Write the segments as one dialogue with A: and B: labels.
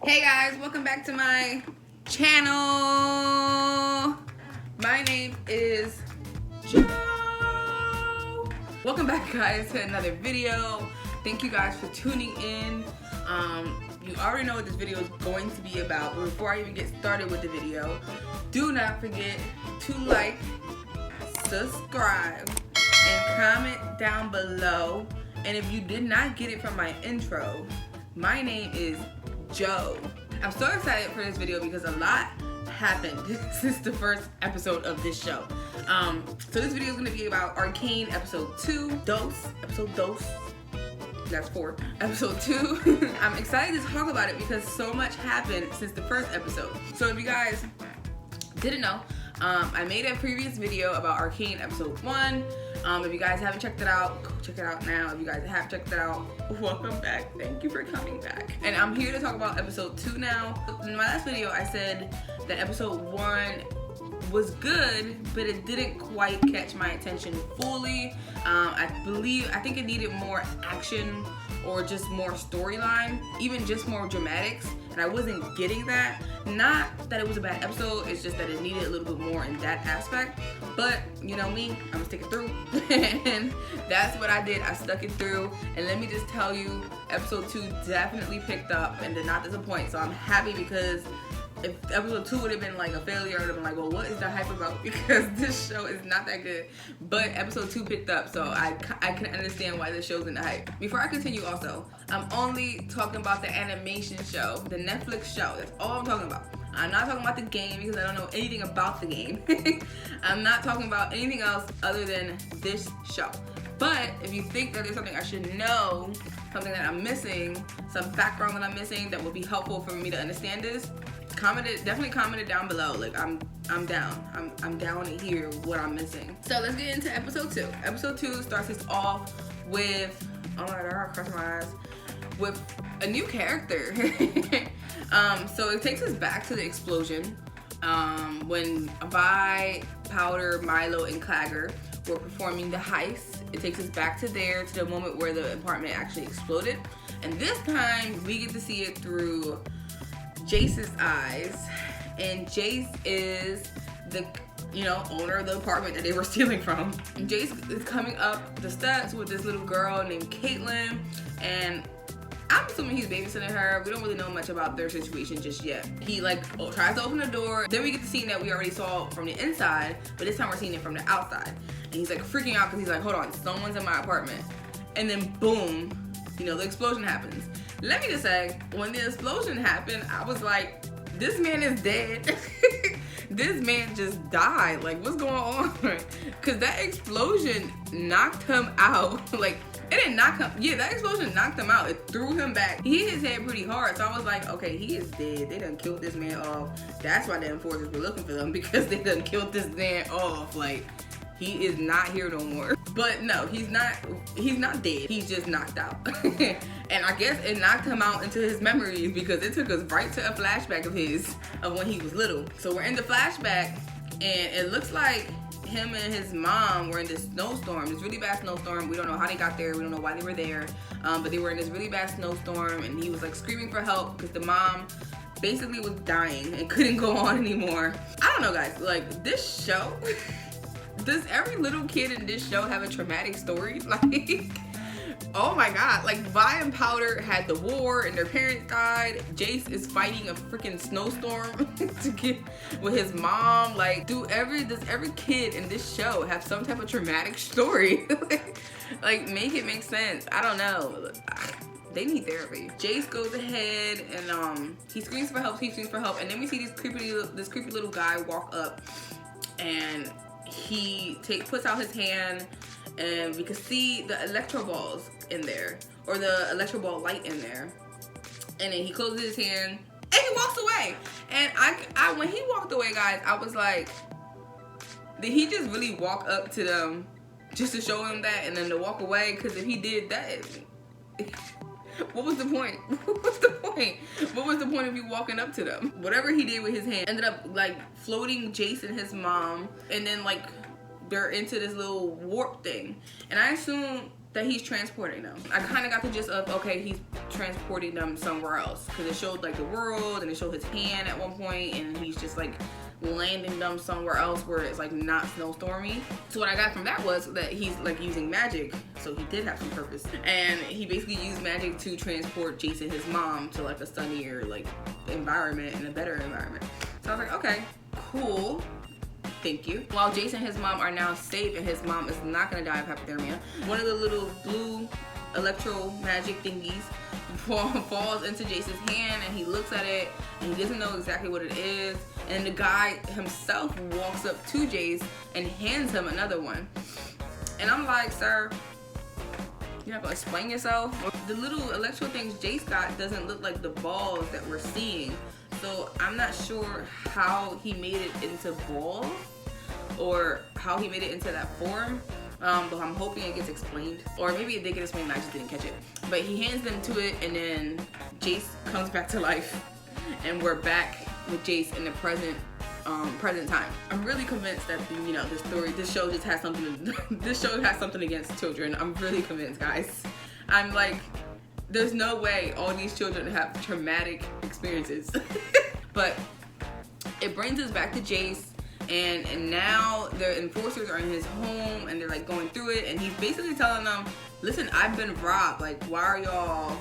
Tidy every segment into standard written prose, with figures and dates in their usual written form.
A: Hey guys, welcome back to my channel. My name is Joe. Welcome back guys to another video. Thank you guys for tuning in. You already know what this video is going to be about, but before I even get started with the video, do not forget to like, subscribe, and comment down below. And if you did not get it from my intro, my name is Joe. I'm so excited for this video because a lot happened since the first episode of this show. So this video is going to be about Arcane episode 2, episode Dose. That's 4. Episode 2. I'm excited to talk about it because so much happened since the first episode. So if you guys didn't know, I made a previous video about Arcane episode 1. If you guys haven't checked it out, go check it out now. If you guys have checked it out, welcome back. Thank you for coming back. And I'm here to talk about episode 2 now. In my last video, I said that episode 1 was good, but it didn't quite catch my attention fully. I think it needed more action or just more storyline, even just more dramatics, and I wasn't getting that. Not that it was a bad episode, it's just that it needed a little bit more in that aspect. But you know me, I'm gonna stick it through. And that's what I did. I stuck it through, and let me just tell you, episode 2 definitely picked up and did not disappoint. So I'm happy, because if episode 2 would have been like a failure, I would have been like, well, what is the hype about? Because this show is not that good. But episode 2 picked up, so I can understand why this show's in the hype. Before I continue also, I'm only talking about the animation show, the Netflix show. That's all I'm talking about. I'm not talking about the game because I don't know anything about the game. I'm not talking about anything else other than this show. But if you think that there's something I should know, something that I'm missing, some background that I'm missing that would be helpful for me to understand this, definitely comment it down below. Like I'm down. I'm down to hear what I'm missing. So let's get into episode 2. Episode 2 starts us off with, oh my god, I gotta cross my eyes, with a new character. So it takes us back to the explosion when Vi, Powder, Milo, and Clagger were performing the heist. It takes us back to there, to the moment where the apartment actually exploded. And this time we get to see it through Jace's eyes, and Jace is the owner of the apartment that they were stealing from. And Jace is coming up the steps with this little girl named Caitlin, and I'm assuming he's babysitting her. We don't really know much about their situation just yet. He tries to open the door. Then we get the scene that we already saw from the inside, but this time we're seeing it from the outside. And he's like freaking out because he's like, hold on, someone's in my apartment. And then boom, the explosion happens. Let me just say, when the explosion happened, I was like, this man is dead. This man just died. Like, what's going on? Because that explosion knocked him out. Like, it didn't knock him. Yeah, that explosion knocked him out. It threw him back. He hit his head pretty hard. So I was like, okay, he is dead. They done killed this man off. That's why the enforcers were looking for them, because they done killed this man off. Like, he is not here no more. But no, he's not dead. He's just knocked out. And I guess it knocked him out into his memories, because it took us right to a flashback of when he was little. So we're in the flashback, and it looks like him and his mom were in this snowstorm, this really bad snowstorm. We don't know how they got there. We don't know why they were there. But they were in this really bad snowstorm, and he was like screaming for help because the mom basically was dying and couldn't go on anymore. I don't know, guys. Like, this show... Does every little kid in this show have a traumatic story? Like, oh my god. Like, Vi and Powder had the war and their parents died. Jace is fighting a freaking snowstorm to get with his mom. Like, does every kid in this show have some type of traumatic story? Like, make it make sense. I don't know. They need therapy. Jace goes ahead and he screams for help. And then we see this creepy little guy walk up, and he puts out his hand, and we can see the electro balls in there, or the electro ball light in there. And then he closes his hand and he walks away. And I when he walked away, guys, I was like, did he just really walk up to them just to show him that and then to walk away? Because if he did that, what was the point? What was the point? What was the point of you walking up to them? Whatever he did with his hand ended up like floating Jace and his mom, and then like they're into this little warp thing. And I assume that he's transporting them. I kind of got the gist of, okay, he's transporting them somewhere else, because it showed like the world and it showed his hand at one point, and he's just like landing them somewhere else where it's like not snowstormy. So what I got from that was that he's like using magic, so he did have some purpose, and he basically used magic to transport Jason, his mom, to like a sunnier like environment and a better environment. So I was like, okay, cool, thank you. While Jason and his mom are now safe and his mom is not gonna die of hypothermia, one of the little blue electro magic thingies falls into Jason's hand, and he looks at it and he doesn't know exactly what it is, and the guy himself walks up to Jace and hands him another one. And I'm like, sir, you're not gonna explain yourself? The little electro things Jace got doesn't look like the balls that we're seeing, so I'm not sure how he made it into balls or how he made it into that form. But I'm hoping it gets explained, or maybe it did get explained and I just didn't catch it. But he hands them to it, and then Jace comes back to life, and we're back with Jace in the present time. I'm really convinced that this show just has something. This show has something against children. I'm really convinced, guys. I'm like, there's no way all these children have traumatic experiences. But it brings us back to Jace. And now the enforcers are in his home, and they're like going through it, and he's basically telling them, listen, I've been robbed. Like, why y'all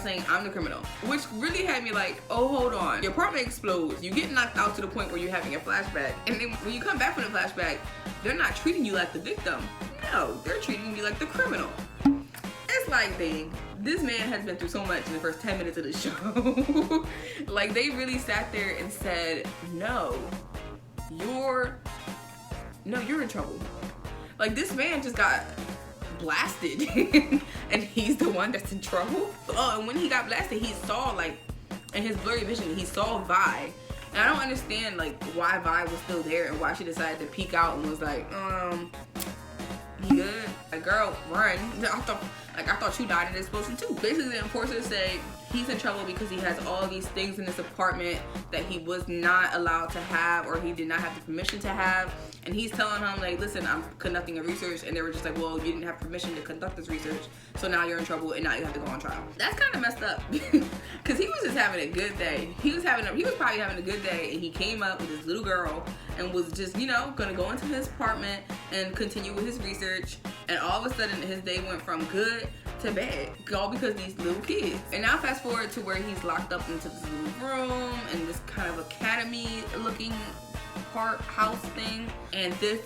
A: saying I'm the criminal? Which really had me like, oh, hold on. Your apartment explodes. You get knocked out to the point where you're having a flashback. And then when you come back from the flashback, they're not treating you like the victim. No, they're treating you like the criminal. It's like, dang, this man has been through so much in the first 10 minutes of the show. Like, they really sat there and said, no, you're in trouble. Like, this man just got blasted and he's the one that's in trouble. Oh, and when he got blasted, he saw, like, in his blurry vision, he saw Vi. And I don't understand, like, why Vi was still there and why she decided to peek out and was like, you good? Like, girl, run. I thought you died in the explosion too. Basically, the enforcers say he's in trouble because he has all these things in this apartment that he was not allowed to have, or he did not have the permission to have. And he's telling him, like, listen, I'm conducting a research. And they were just like, well, you didn't have permission to conduct this research, so now you're in trouble and now you have to go on trial. That's kind of messed up. Because he was just having a good day. He was probably having a good day, and he came up with this little girl and was just, gonna go into his apartment and continue with his research. And all of a sudden, his day went from good to bad, all because these little kids. And now fast forward to where he's locked up into this little room and this kind of academy looking house thing, and this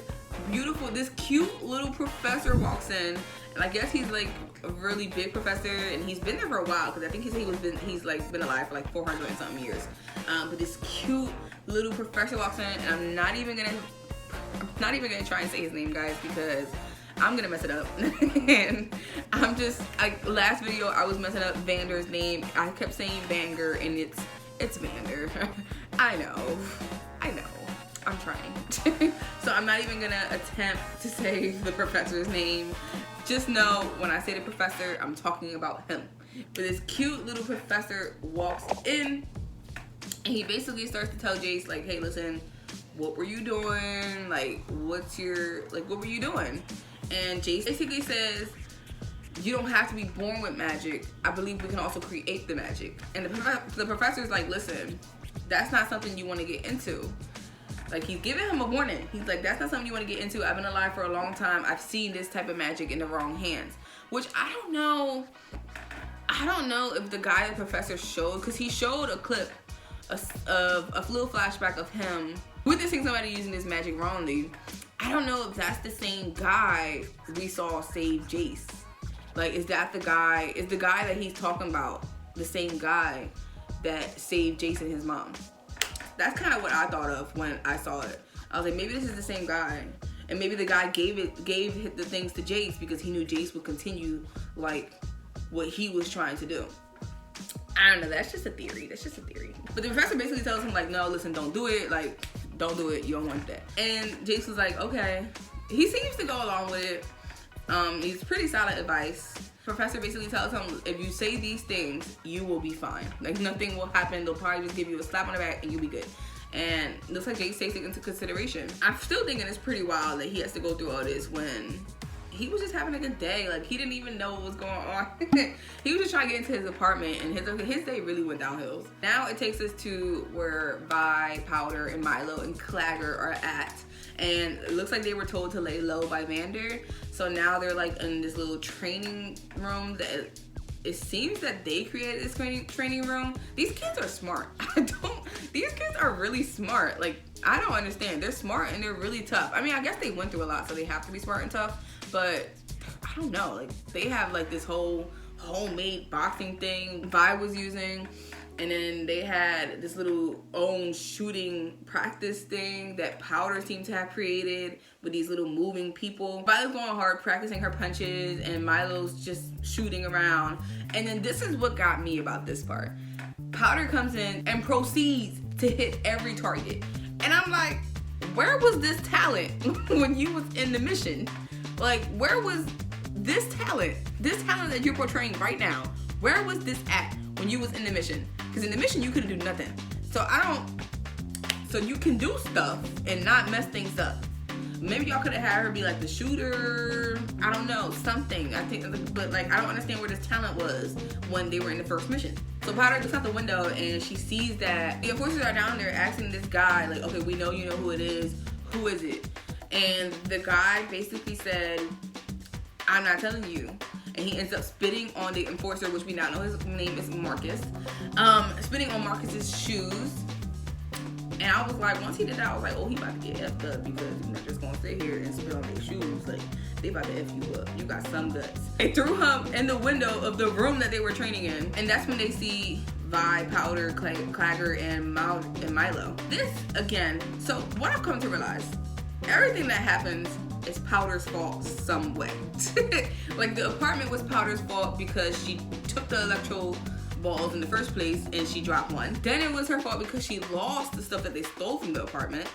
A: cute little professor walks in, and I guess he's like a really big professor, and he's been there for a while, because I think he's like been alive for like 400 and something years. But this cute little professor walks in, and I'm not even gonna try and say his name, guys, because I'm gonna mess it up. And last video I was messing up Vander's name. I kept saying Vanger, and it's Vander. I know. I'm trying. So I'm not even gonna attempt to say the professor's name. Just know when I say the professor, I'm talking about him. But this cute little professor walks in, and he basically starts to tell Jace, like, hey, listen, what were you doing? Like, what were you doing? And Jace basically says, you don't have to be born with magic. I believe we can also create the magic. And the professor's like, listen, that's not something you want to get into. Like, he's giving him a warning. He's like, that's not something you want to get into. I've been alive for a long time. I've seen this type of magic in the wrong hands. Which I don't know if the guy the professor showed, because he showed a clip of a little flashback of him witnessing somebody using this magic wrongly. I don't know if that's the same guy we saw save Jace. Like, is the guy that he's talking about the same guy that saved Jace and his mom? That's kind of what I thought of when I saw it. I was like, maybe this is the same guy. And maybe the guy gave the things to Jace because he knew Jace would continue, like, what he was trying to do. I don't know. That's just a theory. But the professor basically tells him, like, no, listen, don't do it. Like, don't do it. You don't want that. And Jace was like, okay. He seems to go along with it. It's pretty solid advice. Professor basically tells him, if you say these things, you will be fine. Like, nothing will happen. They'll probably just give you a slap on the back and you'll be good. And it looks like Jace takes it into consideration. I'm still thinking it's pretty wild that he has to go through all this when he was just having a good day. Like, he didn't even know what was going on. He was just trying to get into his apartment, and his day really went downhill. Now it takes us to where Vi, Powder, and Milo and Clagger are at. And it looks like they were told to lay low by Vander. So now they're like in this little training room that it seems that they created this training room. These kids are smart. These kids are really smart. Like, I don't understand. They're smart and they're really tough. I mean, I guess they went through a lot, so they have to be smart and tough. But I don't know. Like, they have like this whole homemade boxing thing Vi was using. And then they had this little own shooting practice thing that Powder seemed to have created with these little moving people. Milo's going hard practicing her punches, and Milo's just shooting around. And then this is what got me about this part. Powder comes in and proceeds to hit every target. And I'm like, where was this talent when you was in the mission? Like, where was this talent? This talent that you're portraying right now, where was this at when you was in the mission? Because in the mission, you couldn't do nothing. So you can do stuff and not mess things up. Maybe y'all could have had her be like the shooter. I don't know, something. I think, but like, I don't understand where this talent was when they were in the first mission. So Powder looks out the window and she sees that the enforcers are down there asking this guy, like, okay, we know you know who it is. Who is it? And the guy basically said, I'm not telling you. And he ends up spitting on the enforcer, which we now know his name is Marcus. Spitting on Marcus's shoes. And I was like, once he did that, I was like, oh, he about to get effed up because he's not just gonna sit here and spit on their shoes. Like, they about to F you up. You got some guts. They threw him in the window of the room that they were training in. And that's when they see Vi, Powder, Clagger, and Milo. This, again, so what I've come to realize, everything that happens is Powder's fault some way. Like, the apartment was Powder's fault because she took the electro balls in the first place and she dropped one. Then it was her fault because she lost the stuff that they stole from the apartment.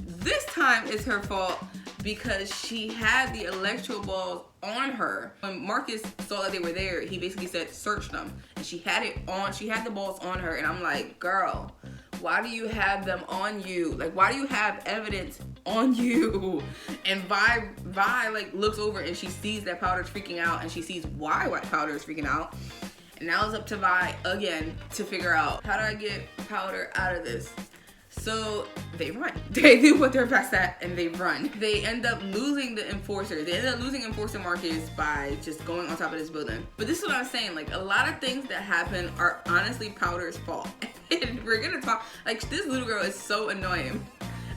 A: This time it's her fault because she had the electro balls on her. When Marcus saw that they were there, he basically said, search them. And she had it on, she had the balls on her, and I'm like, girl, why do you have them on you? Like, why do you have evidence on you? And Vi like looks over and she sees that Powder's freaking out, and she sees why Powder is freaking out. And now it's up to Vi again to figure out, how do I get Powder out of this? So they run. They do what they're best at and they run. They end up losing the enforcer. They end up losing Enforcer Marcus by just going on top of this building. But this is what I'm saying. Like, a lot of things that happen are honestly Powder's fault. And we're gonna talk, like, this little girl is so annoying.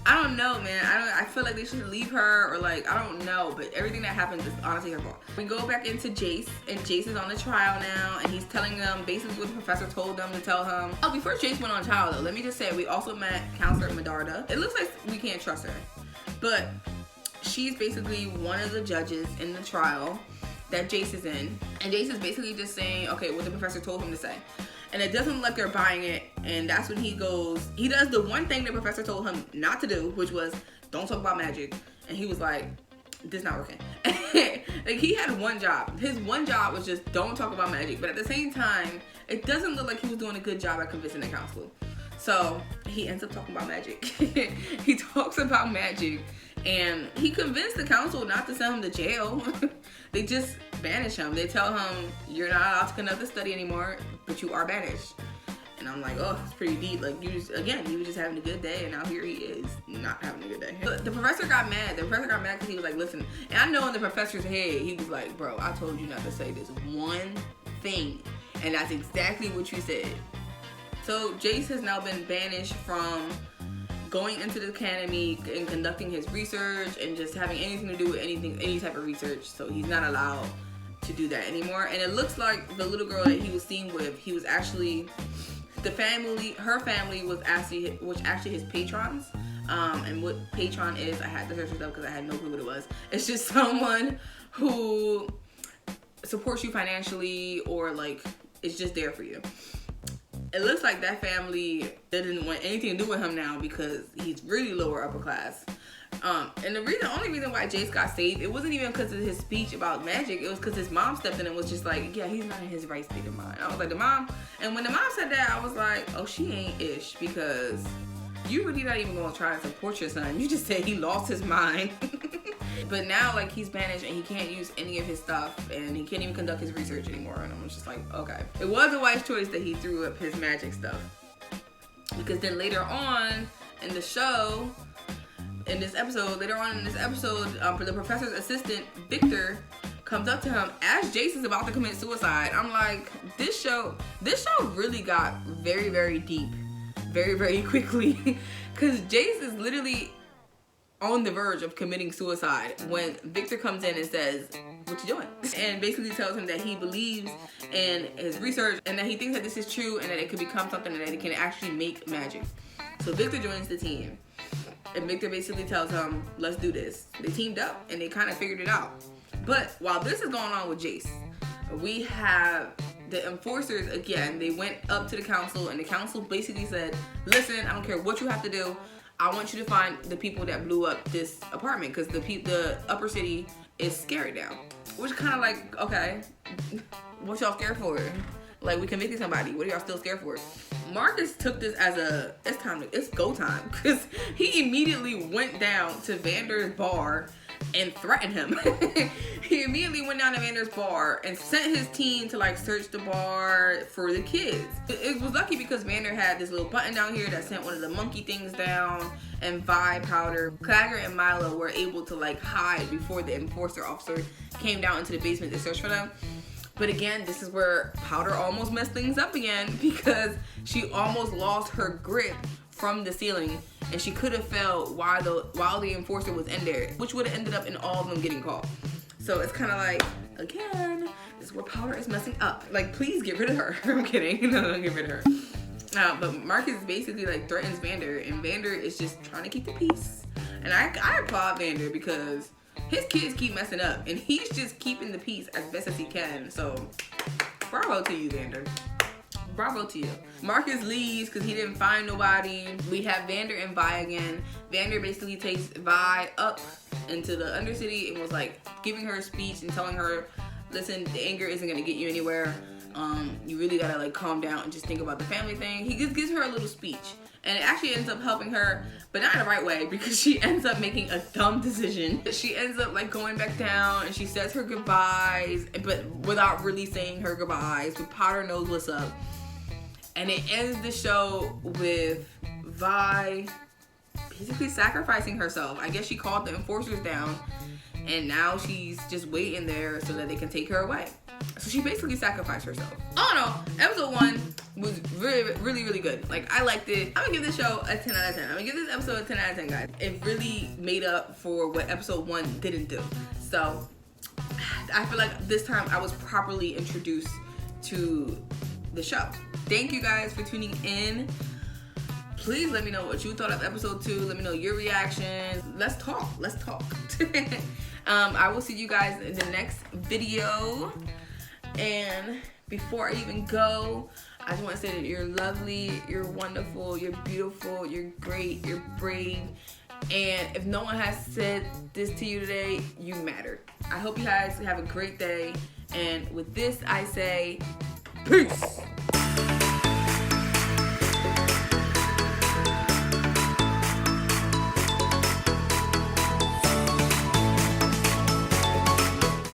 A: I don't know, man. I feel like they should leave her, or like, I don't know, but everything that happens is honestly her fault. We go back into Jace, and Jace is on the trial now, and he's telling them basically what the professor told them to tell him. Oh, before Jace went on trial though, let me just say, we also met Counselor Medarda. It looks like we can't trust her, but she's basically one of the judges in the trial that Jace is in, and Jace is basically just saying, okay, what the professor told him to say. And it doesn't look like they're buying it. And that's when he goes, he does the one thing the professor told him not to do, which was, don't talk about magic. And he was like, this is not working. Like, he had one job. His one job was just, don't talk about magic. But at the same time, it doesn't look like he was doing a good job at convincing the council. So he ends up talking about magic. He talks about magic. And he convinced the council not to send him to jail. They just banish him. They tell him, you're not allowed to conduct the study anymore, but you are banished. And I'm like, oh, it's pretty deep. Like, he was just having a good day, and now here he is not having a good day. But the professor got mad. The professor got mad because he was like, listen. And I know in the professor's head, he was like, bro, I told you not to say this one thing. And that's exactly what you said. So Jace has now been banished from going into the academy and conducting his research and just having anything to do with any type of research. So he's not allowed to do that anymore. And it looks like the little girl that he was seen with, he was actually, her family was actually his patrons. And what patron is, I had to search it up because I had no clue what it was. It's just someone who supports you financially, or like, it's just there for you. It looks like that family didn't want anything to do with him now because he's really lower upper class. And the only reason why Jace got saved, it wasn't even because of his speech about magic. It was because his mom stepped in and was just like, yeah, he's not in his right state of mind. I was like, the mom, and when the mom said that, I was like, oh, she ain't ish, because you really not even gonna try to support your son. You just said he lost his mind. But now, like, he's banished and he can't use any of his stuff and he can't even conduct his research anymore. And I'm just like, okay. It was a wise choice that he threw up his magic stuff. Because then later on in the show, for the professor's assistant, Victor, comes up to him as Jace is about to commit suicide. I'm like, this show really got very, very deep very, very quickly. Because Jace is literally on the verge of committing suicide when Victor comes in and says, what you doing? And basically tells him that he believes in his research and that he thinks that this is true and that it could become something and that it can actually make magic. So Victor joins the team. And Victor basically tells him, let's do this. They teamed up and they kind of figured it out. But while this is going on with Jace, we have the enforcers again. They went up to the council and the council basically said, listen, I don't care what you have to do. I want you to find the people that blew up this apartment because the upper city is scared now. Which kind of like, okay, what y'all scared for? Like, we convicted somebody. What are y'all still scared for? Marcus took this as it's go time. Because he immediately went down to Vander's bar and threatened him. He immediately went down to Vander's bar and sent his team to like search the bar for the kids. It was lucky because Vander had this little button down here that sent one of the monkey things down, and Vi, Powder, Clagger, and Milo were able to like hide before the enforcer officer came down into the basement to search for them. But again, this is where Powder almost messed things up again because she almost lost her grip from the ceiling and she could have fell while the enforcer was in there, which would have ended up in all of them getting caught. So it's kind of like, again, this is where Powder is messing up. Like, please get rid of her. I'm kidding. No, don't get rid of her. But Marcus basically like threatens Vander, and Vander is just trying to keep the peace. And I applaud Vander because his kids keep messing up and he's just keeping the peace as best as he can. So bravo to you, Vander. Bravo to you. Marcus leaves because he didn't find nobody. We have Vander and Vi again. Vander basically takes Vi up into the Undercity and was like giving her a speech and telling her, listen, the anger isn't gonna get you anywhere. You really gotta like calm down and just think about the family thing. He just gives her a little speech. And it actually ends up helping her, but not in the right way because she ends up making a dumb decision. She ends up like going back down and she says her goodbyes, but without really saying her goodbyes. But Powder knows what's up. And it ends the show with Vi basically sacrificing herself. I guess she called the enforcers down and now she's just waiting there so that they can take her away. So she basically sacrificed herself. Oh no, episode 1 was really, really, really good. Like, I liked it. I'm gonna give this show a 10 out of 10. I'm gonna give this episode a 10 out of 10, guys. It really made up for what episode 1 didn't do. So I feel like this time I was properly introduced to the show. Thank you guys for tuning in. Please let me know what you thought of episode 2. Let me know your reactions. Let's talk. Let's talk. I will see you guys in the next video. And before I even go, I just want to say that you're lovely, you're wonderful, you're beautiful, you're great, you're brave. And if no one has said this to you today, you matter. I hope you guys have a great day. And with this, I say, peace.